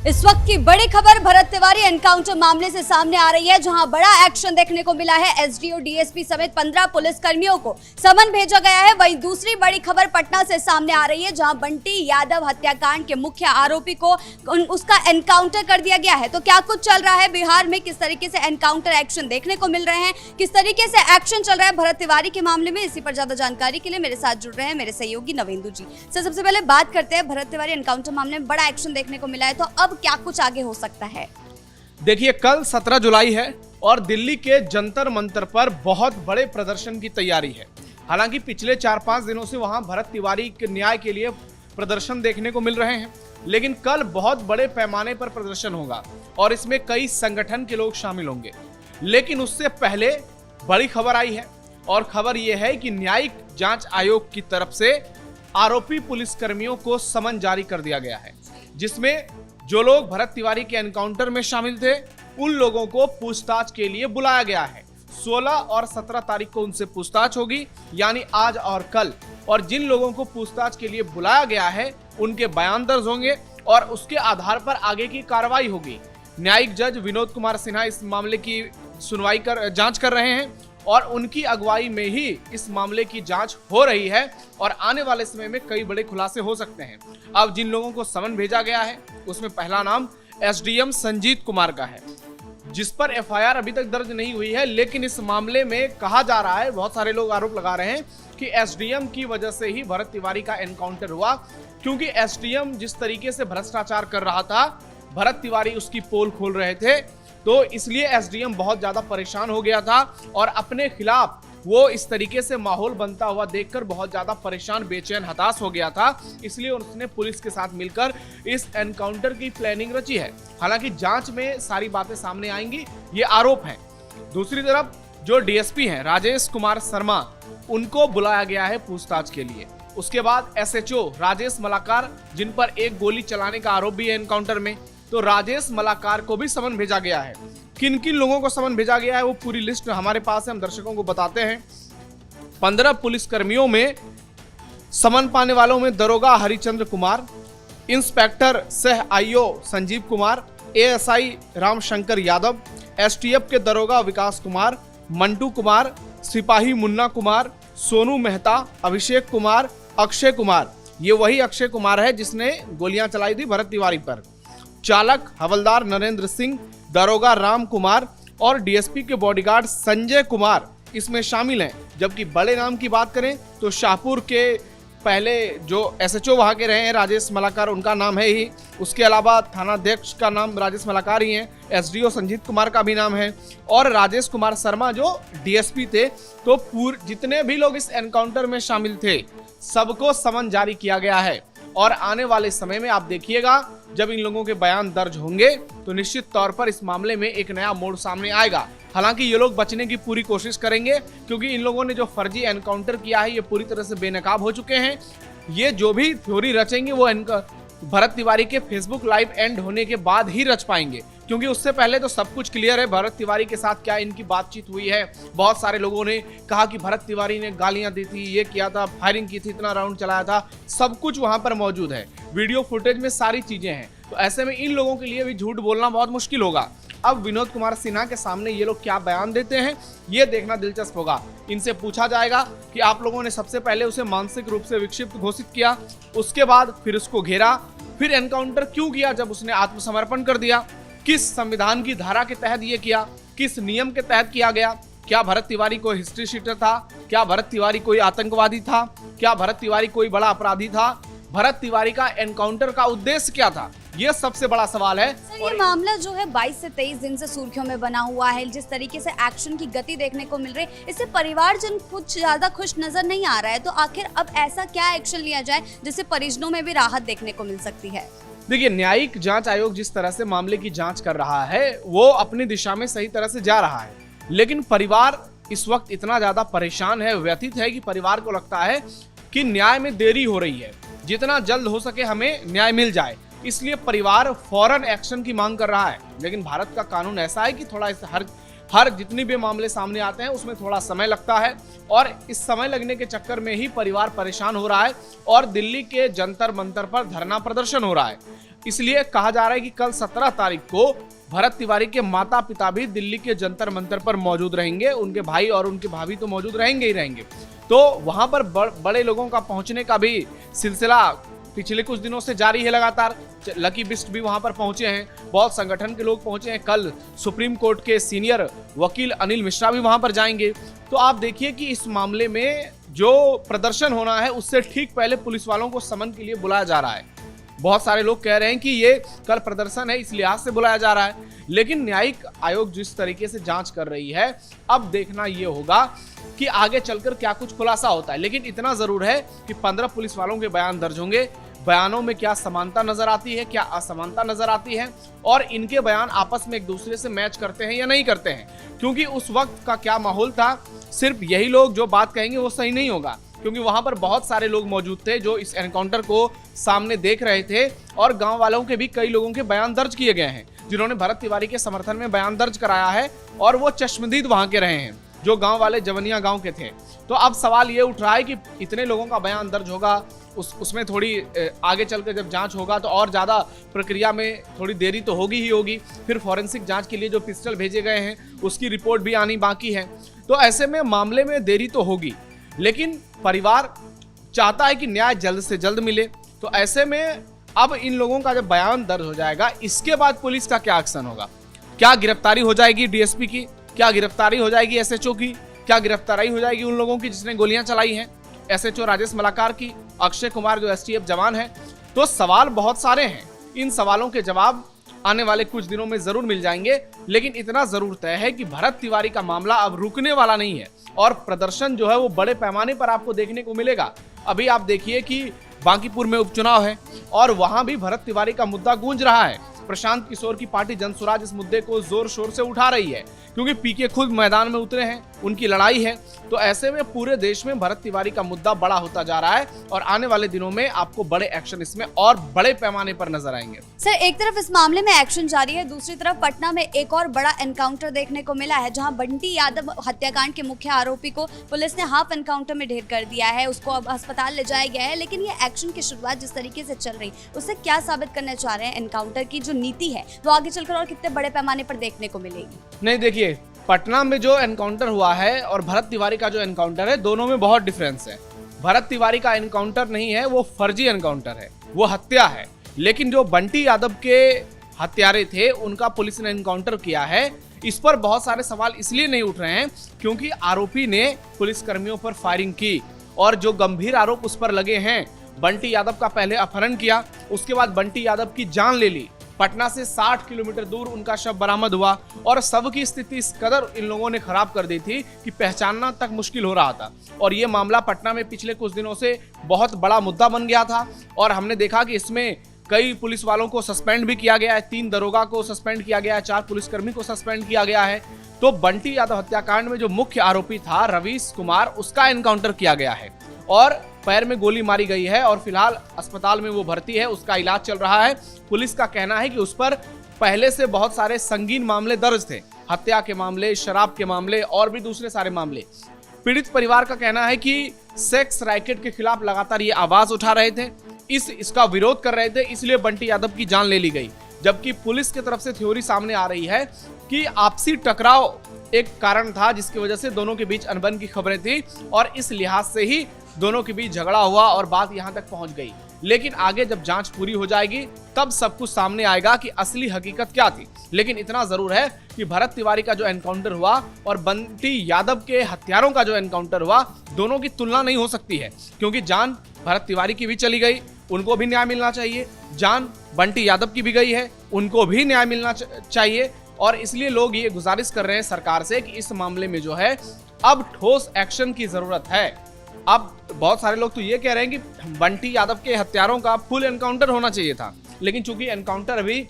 इस वक्त की बड़ी खबर भरत तिवारी एनकाउंटर मामले से सामने आ रही है, जहां बड़ा एक्शन देखने को मिला है। एसडीओ, डीएसपी समेत 15 पुलिस कर्मियों को समन भेजा गया है। वहीं दूसरी बड़ी खबर पटना से सामने आ रही है, जहां बंटी यादव हत्याकांड के मुख्य आरोपी को उसका एनकाउंटर कर दिया गया है। तो क्या कुछ चल रहा है बिहार में, किस तरीके से एनकाउंटर एक्शन देखने को मिल रहे हैं, किस तरीके से एक्शन चल रहा है भरत तिवारी के मामले में, इसी पर ज्यादा जानकारी के लिए मेरे साथ जुड़ रहे हैं मेरे सहयोगी नवेंदु जी। सबसे पहले बात करते हैं, भरत तिवारी एनकाउंटर मामले में बड़ा एक्शन देखने को मिला है, तो अब क्या कुछ आगे हो सकता है? देखिए, कल 17 जुलाई है और दिल्ली के जंतर मंतर पर बहुत बड़े प्रदर्शन की तैयारी है। हालांकि पिछले 4-5 दिनों से वहां भरत तिवारी के न्याय के लिए प्रदर्शन देखने को मिल रहे हैं, लेकिन कल बहुत बड़े पैमाने पर प्रदर्शन होगा और इसमें कई संगठन के लोग शामिल होंगे। लेकिन उससे पहले बड़ी खबर आई है और खबर यह है कि न्यायिक जांच आयोग की तरफ से आरोपी पुलिसकर्मियों को समन जारी कर दिया गया है, जिसमें जो लोग भरत तिवारी के एनकाउंटर में शामिल थे उन लोगों को पूछताछ के लिए बुलाया गया है। 16 और 17 तारीख को उनसे पूछताछ होगी, यानी आज और कल। और जिन लोगों को पूछताछ के लिए बुलाया गया है उनके बयान दर्ज होंगे और उसके आधार पर आगे की कार्रवाई होगी। न्यायिक जज विनोद कुमार सिन्हा इस मामले की जांच कर रहे हैं और उनकी अगुवाई में ही इस मामले की जांच हो रही है और आने वाले समय में कई बड़े खुलासे हो सकते हैं। अब जिन लोगों को समन भेजा गया है उसमें पहला नाम एसडीएम संजीत कुमार का है, जिस पर एफआईआर अभी तक दर्ज नहीं हुई है। लेकिन इस मामले में कहा जा रहा है, बहुत सारे लोग आरोप लगा रहे हैं कि एसडीएम की वजह से ही भरत तिवारी का एनकाउंटर हुआ, क्योंकि एसडीएम जिस तरीके से भ्रष्टाचार कर रहा था, भरत तिवारी उसकी पोल खोल रहे थे, तो इसलिए एसडीएम बहुत ज्यादा परेशान हो गया था और अपने खिलाफ वो इस तरीके से माहौल बनता हुआ देखकर बहुत ज्यादा परेशान, बेचैन, हताश हो गया था। इसलिए उसने पुलिस के साथ मिलकर इस एनकाउंटर की प्लानिंग रची है। हालांकि जांच में सारी बातें सामने आएंगी, ये आरोप हैं। दूसरी तरफ जो डीएसपी हैं राजेश कुमार शर्मा, उनको बुलाया गया है पूछताछ के लिए। उसके बाद एसएचओ राजेश मलाकार, जिन पर एक गोली चलाने का आरोप भी है एनकाउंटर में, तो राजेश मलाकार को भी समन भेजा गया है। किन किन लोगों को समन भेजा गया है वो पूरी लिस्ट हमारे पास है, हम दर्शकों को बताते हैं। 15 पुलिसकर्मियों में समन पाने वालों में दरोगा हरिचंद्र कुमार, इंस्पेक्टर सह IO Sanjeev Kumar, ASI Ramshankar Yadav, STF के दरोगा विकास कुमार, मंटू कुमार, सिपाही मुन्ना कुमार, सोनू मेहता, अभिषेक कुमार, अक्षय कुमार। ये वही अक्षय कुमार है जिसने गोलियां चलाई थी भरत तिवारी पर। चालक हवलदार नरेंद्र सिंह, दरोगा राम कुमार और डीएसपी के बॉडीगार्ड संजय कुमार इसमें शामिल हैं। जबकि बड़े नाम की बात करें तो शाहपुर के पहले जो एसएचओ वहां के रहे हैं राजेश मलाकार, उनका नाम है ही। उसके अलावा थानाध्यक्ष का नाम राजेश मलाकार ही है, एसडीओ संजीत कुमार का भी नाम है और राजेश कुमार शर्मा जो डीएसपी थे। तो जितने भी लोग इस एनकाउंटर में शामिल थे सबको समन जारी किया गया है और आने वाले समय में आप देखिएगा जब इन लोगों के बयान दर्ज होंगे तो निश्चित तौर पर इस मामले में एक नया मोड़ सामने आएगा। हालांकि ये लोग बचने की पूरी कोशिश करेंगे, क्योंकि इन लोगों ने जो फर्जी एनकाउंटर किया है ये पूरी तरह से बेनकाब हो चुके हैं। ये जो भी थ्योरी रचेंगे वो भरत तिवारी के फेसबुक लाइव एंड होने के बाद ही रच पाएंगे, क्योंकि उससे पहले तो सब कुछ क्लियर है। भरत तिवारी के साथ क्या इनकी बातचीत हुई है, बहुत सारे लोगों ने कहा कि भरत तिवारी ने गालियां दी थी, ये किया था, फायरिंग की थी, इतना राउंड चलाया था, सब कुछ वहां पर मौजूद है, वीडियो फुटेज में सारी चीजें हैं। तो ऐसे में इन लोगों के लिए भी झूठ बोलना बहुत मुश्किल होगा। अब विनोद कुमार सिन्हा के सामने ये लोग क्या बयान देते हैं ये देखना दिलचस्प होगा। इनसे पूछा जाएगा कि आप लोगों ने सबसे पहले उसे मानसिक रूप से विक्षिप्त घोषित किया, उसके बाद फिर उसको घेरा, फिर एनकाउंटर क्यों किया जब उसने आत्मसमर्पण कर दिया, किस संविधान की धारा के तहत ये किया, किस नियम के तहत किया गया, क्या भरत तिवारी कोई हिस्ट्री शीटर था, क्या भरत तिवारी कोई आतंकवादी था, क्या भरत तिवारी कोई बड़ा अपराधी था, भरत तिवारी का एनकाउंटर का उद्देश्य क्या था, ये सबसे बड़ा सवाल है। सर, ये मामला जो है 22 से 23 दिन से सुर्खियों में बना हुआ है। जिस तरीके से एक्शन की गति देखने को मिल रही है, इससे परिवारजन कुछ ज्यादा खुश नजर नहीं आ रहा है। तो आखिर अब ऐसा क्या एक्शन लिया जाए जिससे परिजनों में भी राहत देखने को मिल सकती है? देखिए, न्यायिक जांच आयोग जिस तरह से मामले की जांच कर रहा है वो अपनी दिशा में सही तरह से जा रहा है, लेकिन परिवार इस वक्त इतना ज्यादा परेशान है, व्यथित है कि परिवार को लगता है कि न्याय में देरी हो रही है, जितना जल्द हो सके हमें न्याय मिल जाए। इसलिए परिवार फौरन एक्शन की मांग कर रहा है। लेकिन भारत का कानून ऐसा है कि थोड़ा हर जितनी भी मामले सामने आते हैं उसमें थोड़ा समय लगता है और इस समय लगने के चक्कर में ही परिवार परेशान हो रहा है और दिल्ली के जंतर मंतर पर धरना प्रदर्शन हो रहा है। इसलिए कहा जा रहा है कि कल 17 तारीख को भरत तिवारी के माता पिता भी दिल्ली के जंतर मंतर पर मौजूद रहेंगे। उनके भाई और उनकी भाभी तो मौजूद रहेंगे ही रहेंगे। तो वहां पर बड़े लोगों का पहुंचने का भी सिलसिला पिछले कुछ दिनों से जारी है लगातार। लकी बिस्ट भी वहां पर पहुंचे हैं, बहुत संगठन के लोग पहुंचे हैं। कल सुप्रीम कोर्ट के सीनियर वकील अनिल मिश्रा भी वहां पर जाएंगे। तो आप देखिए कि इस मामले में जो प्रदर्शन होना है उससे ठीक पहले पुलिस वालों को समन के लिए बुलाया जा रहा है। बहुत सारे लोग कह रहे हैं कि ये कल प्रदर्शन है, इस लिहाज से बुलाया जा रहा है। लेकिन न्यायिक आयोग जिस तरीके से जांच कर रही है, अब देखना ये होगा कि आगे चलकर क्या कुछ खुलासा होता है। लेकिन इतना जरूर है कि 15 पुलिस वालों के बयान दर्ज होंगे। बयानों में क्या समानता नजर आती है, क्या असमानता नजर आती है, और इनके बयान आपस में एक दूसरे से मैच करते हैं या नहीं करते हैं। क्योंकि उस वक्त का क्या माहौल था, सिर्फ यही लोग जो बात कहेंगे वो सही नहीं होगा। क्योंकि वहां पर बहुत सारे लोग मौजूद थे जो इस एनकाउंटर को सामने देख रहे थे, और गांव वालों के भी कई लोगों के बयान दर्ज किए गए हैं जिन्होंने भरत तिवारी के समर्थन में बयान दर्ज कराया है, और वो चश्मदीद वहां के रहे हैं जो गांव वाले जवनिया गांव के थे। तो अब सवाल ये उठ रहा है कि इतने लोगों का बयान दर्ज होगा, उसमें थोड़ी आगे चलकर जब जांच होगा तो और ज़्यादा प्रक्रिया में थोड़ी देरी तो होगी ही होगी। फिर फॉरेंसिक जांच के लिए जो पिस्टल भेजे गए हैं उसकी रिपोर्ट भी आनी बाकी है। तो ऐसे में मामले में देरी तो होगी, लेकिन परिवार चाहता है कि न्याय जल्द से जल्द मिले। तो ऐसे में अब इन लोगों का जब बयान दर्ज हो जाएगा, इसके बाद पुलिस का क्या एक्शन होगा? क्या गिरफ्तारी हो जाएगी डीएसपी की? क्या गिरफ्तारी हो जाएगी एसएचओ की? क्या गिरफ्तारी हो जाएगी उन लोगों की जिसने गोलियां चलाई हैं? एसएचओ राजेश मलाकार की, अक्षय कुमार जो एसटीएफ जवान है। तो सवाल बहुत सारे हैं। इन सवालों के जवाब आने वाले कुछ दिनों में जरूर मिल जाएंगे। लेकिन इतना जरूर तय है कि भरत तिवारी का मामला अब रुकने वाला नहीं है, और प्रदर्शन जो है वो बड़े पैमाने पर आपको देखने को मिलेगा। अभी आप देखिए कि बांकीपुर में उपचुनाव है और वहां भी भरत तिवारी का मुद्दा गूंज रहा है। प्रशांत किशोर की पार्टी जनसुराज इस मुद्दे को जोर शोर से उठा रही है, क्योंकि पीके खुद मैदान में उतरे हैं, उनकी लड़ाई है। तो ऐसे में पूरे देश में भरत तिवारी का मुद्दा बड़ा होता जा रहा है, और आने वाले दिनों में आपको बड़े एक्शन इसमें और बड़े पैमाने पर नजर आएंगे। सर, एक तरफ इस मामले में एक्शन जारी है, दूसरी तरफ पटना में एक और बड़ा एनकाउंटर देखने को मिला है, जहां बंटी यादव हत्याकांड के मुख्य आरोपी को पुलिस ने हाफ एनकाउंटर में ढेर कर दिया है। उसको अब अस्पताल ले जाया गया है। लेकिन ये एक्शन की शुरुआत जिस तरीके से चल रही, उससे क्या साबित करना चाह रहे हैं? एनकाउंटर की जो नीति है वो आगे चलकर और कितने बड़े पैमाने पर देखने को मिलेगी? नहीं, देखिए, पटना में जो एनकाउंटर हुआ है और भरत तिवारी का जो एनकाउंटर है, दोनों में बहुत डिफरेंस है। भरत तिवारी का एनकाउंटर नहीं है, वो फर्जी एनकाउंटर है, वो हत्या है। लेकिन जो बंटी यादव के हत्यारे थे उनका पुलिस ने एनकाउंटर किया है। इस पर बहुत सारे सवाल इसलिए नहीं उठ रहे हैं क्योंकि आरोपी ने पुलिसकर्मियों पर फायरिंग की, और जो गंभीर आरोप उस पर लगे हैं, बंटी यादव का पहले अपहरण किया, उसके बाद बंटी यादव की जान ले ली। पटना से 60 किलोमीटर दूर उनका शव बरामद हुआ, और शव की स्थिति इस कदर इन लोगों ने खराब कर दी थी कि पहचानना तक मुश्किल हो रहा था। और ये मामला पटना में पिछले कुछ दिनों से बहुत बड़ा मुद्दा बन गया था, और हमने देखा कि इसमें कई पुलिस वालों को सस्पेंड भी किया गया है। 3 दरोगा को सस्पेंड किया गया है, 4 पुलिसकर्मी को सस्पेंड किया गया है। तो बंटी यादव हत्याकांड में जो मुख्य आरोपी था रवीश कुमार, उसका एनकाउंटर किया गया है, और पैर में गोली मारी गई है, और फिलहाल अस्पताल में वो भर्ती है, उसका इलाज चल रहा है। पुलिस का कहना है कि उस पर पहले से बहुत सारे संगीन मामले दर्ज थे, हत्या के मामले, शराब के मामले और भी दूसरे सारे मामले। पीड़ित परिवार का कहना है कि सेक्स रैकेट के खिलाफ लगातार ये आवाज उठा रहे थे, इसका विरोध कर रहे थे, इसलिए बंटी यादव की जान ले ली गई। जबकि पुलिस की तरफ से थ्योरी सामने आ रही है कि आपसी टकराव एक कारण था जिसकी वजह से दोनों के बीच अनबन की खबरें थी, और इस लिहाज से ही दोनों के बीच झगड़ा हुआ और बात यहां तक पहुंच गई। लेकिन आगे जब जांच पूरी हो जाएगी तब सब कुछ सामने आएगा कि असली हकीकत क्या थी। लेकिन इतना जरूर है कि भरत तिवारी का जो एनकाउंटर हुआ और बंटी यादव के हत्यारों का जो एनकाउंटर हुआ, दोनों की तुलना नहीं हो सकती है, क्योंकि जान भरत तिवारी की भी चली गई, उनको भी न्याय मिलना चाहिए, जान बंटी यादव की भी गई है, उनको भी न्याय मिलना चाहिए। और इसलिए लोग ये गुजारिश कर रहे हैं सरकार से कि इस मामले में जो है अब ठोस एक्शन की जरूरत है। अब बहुत सारे लोग तो ये कह रहे हैं कि बंटी यादव के हत्यारों का फुल एनकाउंटर होना चाहिए था, लेकिन चूंकि एनकाउंटर अभी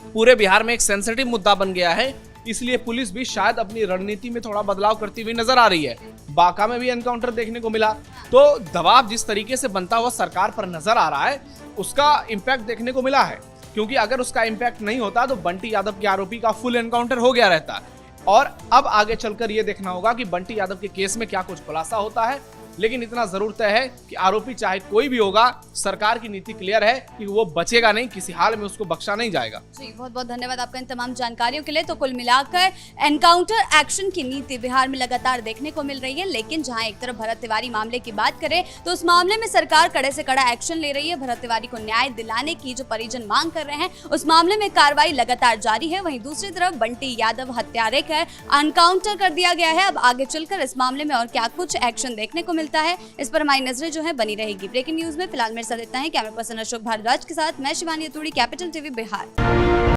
पूरे बिहार में एक सेंसिटिव मुद्दा बन गया है, इसलिए पुलिस भी शायद अपनी रणनीति में थोड़ा बदलाव करती हुई नजर आ रही है। बांका में भी एनकाउंटर देखने को मिला, तो दबाव जिस तरीके से बनता हुआ सरकार पर नजर आ रहा है, उसका इम्पैक्ट देखने को मिला है। क्योंकि अगर उसका इम्पैक्ट नहीं होता तो बंटी यादव के आरोपी का फुल एनकाउंटर हो गया रहता। और अब आगे चलकर यह देखना होगा कि बंटी यादव के केस में क्या कुछ खुलासा होता है, लेकिन इतना जरूर तय है कि आरोपी चाहे कोई भी होगा, सरकार की नीति क्लियर है कि वो बचेगा नहीं, किसी हाल में उसको बख्शा नहीं जाएगा। जी, बहुत बहुत धन्यवाद आपका इन तमाम जानकारियों के लिए। तो कुल मिलाकर एनकाउंटर एक्शन की नीति बिहार में लगातार देखने को मिल रही है, लेकिन जहां एक तरफ भरत तिवारी मामले की बात करें तो उस मामले में सरकार कड़े से कड़ा एक्शन ले रही है। भरत तिवारी को न्याय दिलाने की जो परिजन मांग कर रहे हैं, उस मामले में कार्रवाई लगातार जारी है। वहीं दूसरी तरफ बंटी यादव हत्यारे का एनकाउंटर कर दिया गया है। अब आगे चलकर इस मामले में और क्या कुछ एक्शन देखने को मिलता है, इस पर हमारी नजरें जो है बनी रहेगी। ब्रेकिंग न्यूज में फिलहाल मेरे साथ इतना ही। कैमरा पर्सन अशोक भारद्वाज के साथ मैं शिवानी अतुड़ी, कैपिटल टीवी बिहार।